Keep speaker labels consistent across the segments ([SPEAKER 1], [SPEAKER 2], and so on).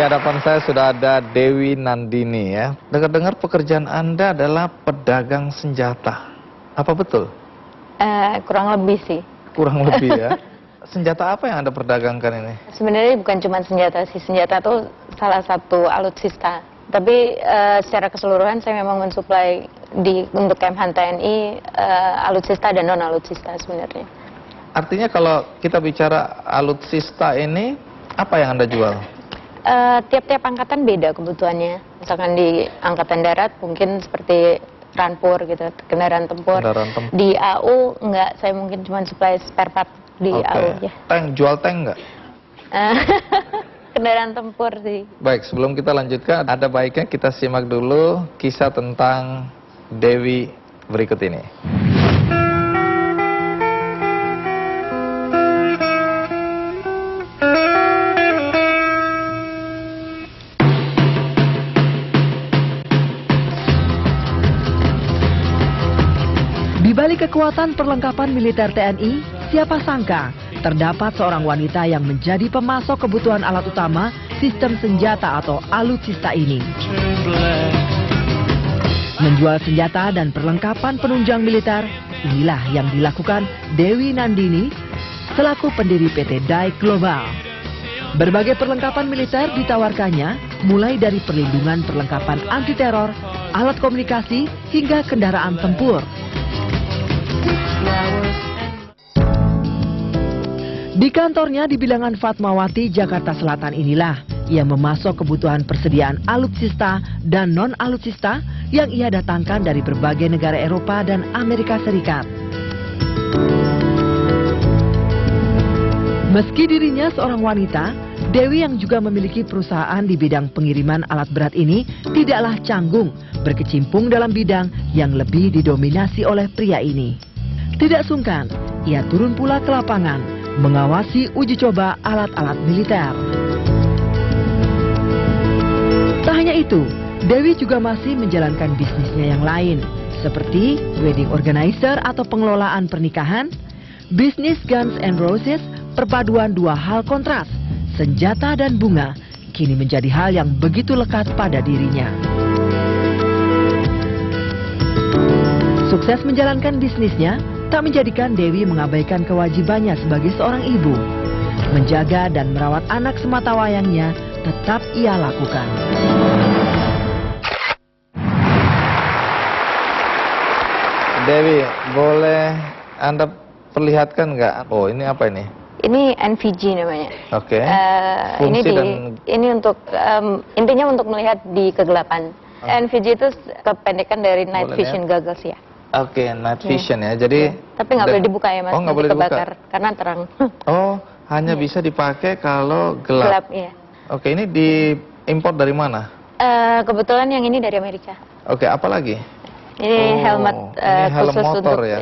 [SPEAKER 1] Di hadapan saya sudah ada Dewi Nandini ya. Dengar-dengar pekerjaan Anda adalah pedagang senjata. Apa betul?
[SPEAKER 2] Kurang lebih sih.
[SPEAKER 1] Kurang lebih ya. Senjata apa yang Anda perdagangkan ini?
[SPEAKER 2] Sebenarnya bukan cuma senjata sih. Senjata itu salah satu alutsista. Tapi secara keseluruhan saya memang mensuplai untuk Kemhan TNI alutsista dan non alutsista sebenarnya.
[SPEAKER 1] Artinya kalau kita bicara alutsista ini, apa yang Anda jual?
[SPEAKER 2] Tiap-tiap angkatan beda kebutuhannya. Misalkan di angkatan darat mungkin seperti Rampur gitu, kendaraan tempur. Di AU enggak, saya mungkin cuma supply spare part di AU aja.
[SPEAKER 1] Tank, jual tank enggak?
[SPEAKER 2] Kendaraan tempur sih.
[SPEAKER 1] Baik, sebelum kita lanjutkan, ada baiknya kita simak dulu kisah tentang Dewi berikut ini.
[SPEAKER 3] Di balik kekuatan perlengkapan militer TNI, siapa sangka terdapat seorang wanita yang menjadi pemasok kebutuhan alat utama sistem senjata atau alutsista ini. Menjual senjata dan perlengkapan penunjang militer, inilah yang dilakukan Dewi Nandini selaku pendiri PT Daik Global. Berbagai perlengkapan militer ditawarkannya, mulai dari perlindungan perlengkapan anti teror, alat komunikasi, hingga kendaraan tempur. Di kantornya di bilangan Fatmawati, Jakarta Selatan inilah ia memasok kebutuhan persediaan alutsista dan non-alutsista yang ia datangkan dari berbagai negara Eropa dan Amerika Serikat. Meski dirinya seorang wanita, Dewi yang juga memiliki perusahaan di bidang pengiriman alat berat ini tidaklah canggung berkecimpung dalam bidang yang lebih didominasi oleh pria ini. Tidak sungkan, ia turun pula ke lapangan mengawasi uji coba alat-alat militer. Tak hanya itu, Dewi juga masih menjalankan bisnisnya yang lain, seperti wedding organizer atau pengelolaan pernikahan, bisnis Guns and Roses, perpaduan dua hal kontras, senjata dan bunga, kini menjadi hal yang begitu lekat pada dirinya. Sukses menjalankan bisnisnya tak menjadikan Dewi mengabaikan kewajibannya sebagai seorang ibu. Menjaga dan merawat anak semata wayangnya tetap ia lakukan.
[SPEAKER 1] Dewi, boleh Anda perlihatkan nggak? Oh, ini apa ini?
[SPEAKER 2] Ini NVG namanya.
[SPEAKER 1] Oke.
[SPEAKER 2] Ini untuk intinya untuk melihat di kegelapan. NVG itu kependekan dari Night Vision Goggles ya.
[SPEAKER 1] Oke, night vision ya. Jadi
[SPEAKER 2] tapi nggak boleh dibuka ya Mas.
[SPEAKER 1] Oh, nggak boleh dibuka
[SPEAKER 2] karena terang.
[SPEAKER 1] Oh, hanya bisa dipakai kalau gelap.
[SPEAKER 2] Gelap, iya.
[SPEAKER 1] Oke, ini diimpor dari mana?
[SPEAKER 2] Kebetulan yang ini dari Amerika.
[SPEAKER 1] Oke, apa lagi?
[SPEAKER 2] Ini helmet
[SPEAKER 1] ini helm
[SPEAKER 2] khusus
[SPEAKER 1] motor
[SPEAKER 2] untuk
[SPEAKER 1] ya.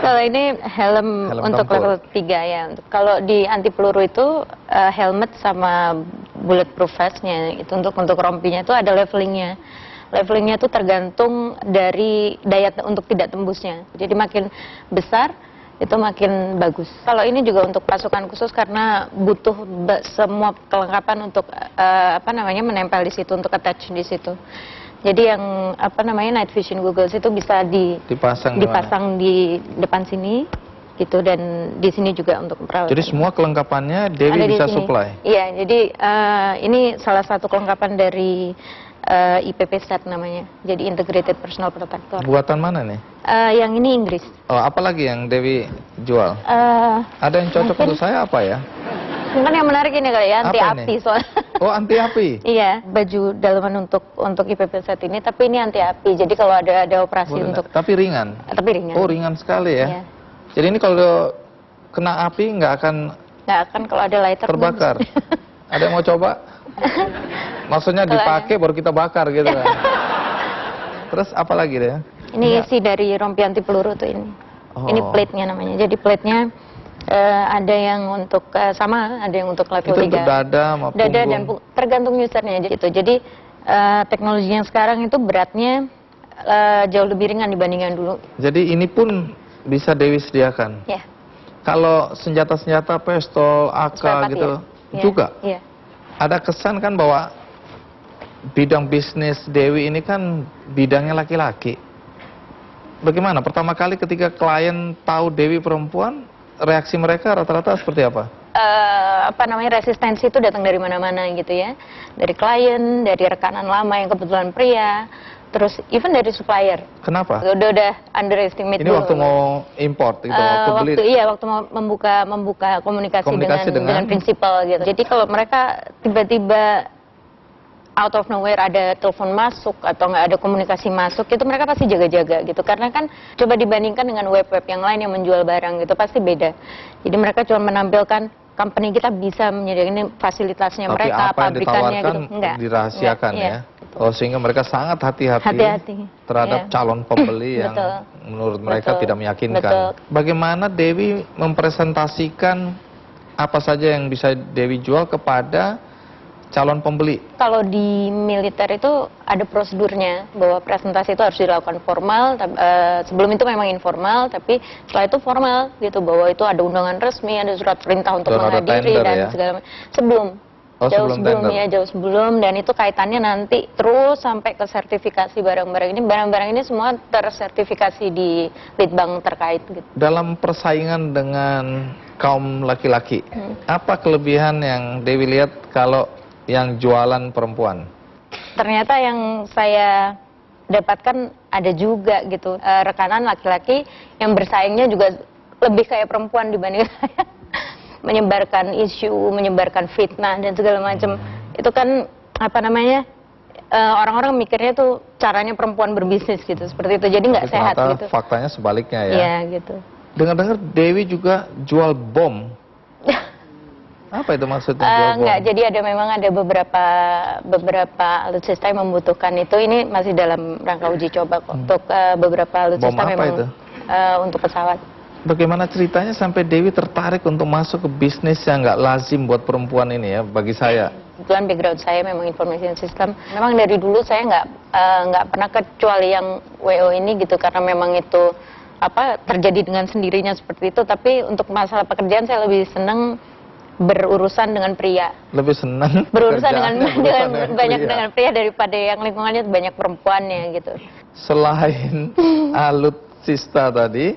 [SPEAKER 2] Kalau ini helm untuk
[SPEAKER 1] tempur.
[SPEAKER 2] level 3 ya. Kalau di anti peluru itu helmet sama bulletproof vest-nya itu untuk rompinya itu ada levelingnya. Levelingnya itu tergantung dari daya untuk tidak tembusnya. Jadi makin besar itu makin bagus. Kalau ini juga untuk pasukan khusus karena butuh semua kelengkapan untuk menempel di situ, untuk attach di situ. Jadi yang night vision goggles itu bisa dipasang di depan sini gitu, dan di sini juga untuk perawatan.
[SPEAKER 1] Jadi semua kelengkapannya Dewi bisa supply.
[SPEAKER 2] Iya, jadi ini salah satu kelengkapan dari IPP set namanya. Jadi Integrated Personal Protector.
[SPEAKER 1] Buatan mana nih?
[SPEAKER 2] Yang ini Inggris.
[SPEAKER 1] Oh, apa lagi yang Dewi jual? Ada yang cocok untuk saya apa ya?
[SPEAKER 2] Mungkin yang menarik ini kali ya, anti api soalnya.
[SPEAKER 1] Oh, anti api?
[SPEAKER 2] Iya, baju dalaman untuk IPP set ini, tapi ini anti api. Jadi kalau ada operasi untuk.
[SPEAKER 1] Tapi ringan.
[SPEAKER 2] Tapi ringan.
[SPEAKER 1] Oh, ringan sekali ya.
[SPEAKER 2] Iya.
[SPEAKER 1] Jadi ini kalau kena api nggak akan
[SPEAKER 2] kalau ada lighter
[SPEAKER 1] terbakar. Ada yang mau coba? Maksudnya dipakai baru kita bakar gitu kan. Terus apa lagi deh?
[SPEAKER 2] Ini isi dari rompi anti peluru tuh ini. Ini plate-nya namanya. Jadi plate-nya ada yang untuk ada yang untuk level 3.
[SPEAKER 1] Itu untuk dada maupun
[SPEAKER 2] dada dan tergantung usernya gitu. Jadi teknologi yang sekarang itu beratnya jauh lebih ringan dibandingkan dulu.
[SPEAKER 1] Jadi ini pun bisa Dewi sediakan?
[SPEAKER 2] Ya.
[SPEAKER 1] Kalau senjata-senjata pistol, AK
[SPEAKER 2] Spare part,
[SPEAKER 1] gitu
[SPEAKER 2] iya.
[SPEAKER 1] juga.
[SPEAKER 2] Iya.
[SPEAKER 1] Ada kesan kan bahwa bidang bisnis Dewi ini kan bidangnya laki-laki. Bagaimana? Pertama kali ketika klien tahu Dewi perempuan, reaksi mereka rata-rata seperti apa?
[SPEAKER 2] Resistensi itu datang dari mana-mana gitu ya, dari klien, dari rekanan lama yang kebetulan pria, terus even dari supplier.
[SPEAKER 1] Kenapa?
[SPEAKER 2] Udah underestimate
[SPEAKER 1] Ini
[SPEAKER 2] dulu.
[SPEAKER 1] waktu mau import gitu, waktu beli.
[SPEAKER 2] Waktu mau membuka komunikasi
[SPEAKER 1] Komunikasi
[SPEAKER 2] dengan prinsipal gitu. Jadi kalau mereka tiba-tiba out of nowhere ada telepon masuk atau nggak ada komunikasi masuk, itu mereka pasti jaga-jaga gitu. Karena kan coba dibandingkan dengan web-web yang lain yang menjual barang gitu, pasti beda. Jadi mereka cuma menampilkan company kita bisa menyediakan ini fasilitasnya
[SPEAKER 1] Tapi
[SPEAKER 2] mereka,
[SPEAKER 1] apa yang
[SPEAKER 2] pabrikannya
[SPEAKER 1] ditawarkan
[SPEAKER 2] gitu. Enggak.
[SPEAKER 1] dirahasiakan
[SPEAKER 2] Iya,
[SPEAKER 1] ya. Oh, sehingga mereka sangat hati-hati terhadap
[SPEAKER 2] Iya.
[SPEAKER 1] calon pembeli yang
[SPEAKER 2] Betul.
[SPEAKER 1] menurut mereka
[SPEAKER 2] Betul.
[SPEAKER 1] tidak meyakinkan.
[SPEAKER 2] Betul.
[SPEAKER 1] Bagaimana Dewi mempresentasikan apa saja yang bisa Dewi jual kepada calon pembeli?
[SPEAKER 2] Kalau di militer itu ada prosedurnya bahwa presentasi itu harus dilakukan formal. Sebelum itu memang informal, tapi setelah itu formal gitu, bahwa itu ada undangan resmi, ada surat perintah untuk
[SPEAKER 1] Dan ada
[SPEAKER 2] menghadiri
[SPEAKER 1] tender
[SPEAKER 2] dan
[SPEAKER 1] ya?
[SPEAKER 2] segala macam. Sebelum.
[SPEAKER 1] Oh,
[SPEAKER 2] Jauh
[SPEAKER 1] sebelum
[SPEAKER 2] sebelum
[SPEAKER 1] tender.
[SPEAKER 2] ya, jauh sebelum, dan itu kaitannya nanti terus sampai ke sertifikasi barang-barang ini. Barang-barang ini semua tersertifikasi di Litbang terkait gitu.
[SPEAKER 1] Dalam persaingan dengan kaum laki-laki, apa kelebihan yang Dewi lihat kalau yang jualan perempuan?
[SPEAKER 2] Ternyata yang saya dapatkan ada juga gitu, rekanan laki-laki yang bersaingnya juga lebih kayak perempuan dibanding saya. Menyebarkan isu, menyebarkan fitnah dan segala macam. Itu kan orang-orang mikirnya tuh caranya perempuan berbisnis gitu, seperti itu. Jadi nggak
[SPEAKER 1] Tapi
[SPEAKER 2] sehat
[SPEAKER 1] ternyata
[SPEAKER 2] gitu.
[SPEAKER 1] faktanya sebaliknya ya.
[SPEAKER 2] Iya gitu.
[SPEAKER 1] Dengar-dengar Dewi juga jual bom. Apa itu maksudnya jual bom?
[SPEAKER 2] Enggak, jadi memang ada beberapa alutsista yang membutuhkan itu. Ini masih dalam rangka uji coba kok. Untuk beberapa alutsista
[SPEAKER 1] Bom apa
[SPEAKER 2] memang
[SPEAKER 1] itu?
[SPEAKER 2] untuk pesawat.
[SPEAKER 1] Bagaimana ceritanya sampai Dewi tertarik untuk masuk ke bisnis yang nggak lazim buat perempuan ini ya, bagi saya?
[SPEAKER 2] Kebetulan background saya memang information system. Memang dari dulu saya nggak pernah kecuali yang WO ini gitu, karena memang itu terjadi dengan sendirinya seperti itu. Tapi untuk masalah pekerjaan saya lebih senang berurusan dengan pria.
[SPEAKER 1] Lebih senang
[SPEAKER 2] Berurusan dengan
[SPEAKER 1] pekerjaannya
[SPEAKER 2] banyak
[SPEAKER 1] pria.
[SPEAKER 2] dengan pria daripada yang lingkungannya banyak perempuannya gitu.
[SPEAKER 1] Selain alutsista tadi,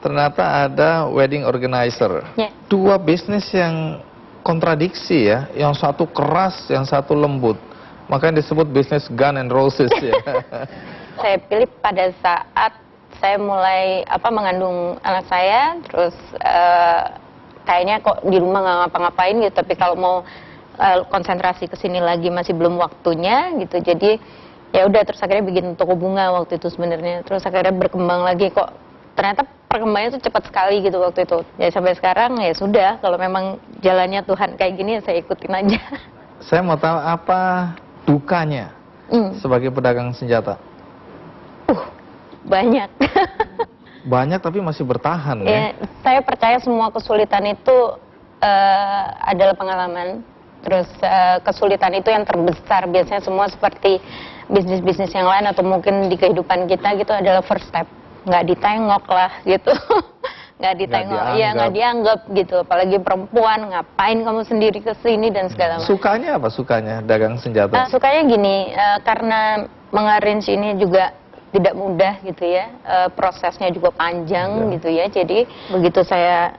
[SPEAKER 1] ternyata ada wedding organizer.
[SPEAKER 2] Ya.
[SPEAKER 1] Dua bisnis yang kontradiksi ya, yang satu keras, yang satu lembut. Makanya disebut bisnis gun and roses ya.
[SPEAKER 2] Saya pilih pada saat saya mulai mengandung anak saya, terus kayaknya kok di rumah nggak ngapa-ngapain gitu, tapi kalau mau konsentrasi ke sini lagi masih belum waktunya gitu. Jadi ya udah, terus akhirnya bikin toko bunga waktu itu sebenarnya. Terus akhirnya berkembang lagi, kok ternyata perkembangannya tuh cepat sekali gitu waktu itu. Ya sampai sekarang ya sudah, kalau memang jalannya Tuhan kayak gini ya saya ikutin aja.
[SPEAKER 1] Saya mau tahu apa dukanya sebagai pedagang senjata?
[SPEAKER 2] Banyak.
[SPEAKER 1] Banyak tapi masih bertahan ya.
[SPEAKER 2] Ya, saya percaya semua kesulitan itu adalah pengalaman. Terus kesulitan itu yang terbesar biasanya semua seperti bisnis-bisnis yang lain atau mungkin di kehidupan kita gitu adalah first step. Nggak ditengok lah gitu. Nggak ditengok, ya nggak dianggap gitu. Apalagi perempuan, ngapain kamu sendiri ke sini dan segala macam.
[SPEAKER 1] Sukanya apa sukanya dagang senjata?
[SPEAKER 2] Sukanya gini, karena mengarrange ini juga tidak mudah gitu ya, prosesnya juga panjang gitu ya. Jadi begitu saya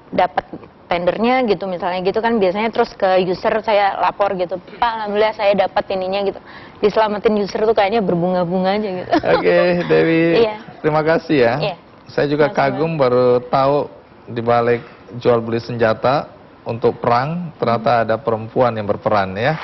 [SPEAKER 2] dapat tendernya gitu misalnya gitu kan, biasanya terus ke user saya lapor gitu, Pak alhamdulillah saya dapat ininya gitu. Diselamatin user tuh kayaknya berbunga-bunga aja gitu.
[SPEAKER 1] Oke, Dewi,
[SPEAKER 2] Iya.
[SPEAKER 1] terima kasih ya.
[SPEAKER 2] Iya.
[SPEAKER 1] Saya juga kagum baru tahu di balik jual beli senjata untuk perang ternyata ada perempuan yang berperan ya.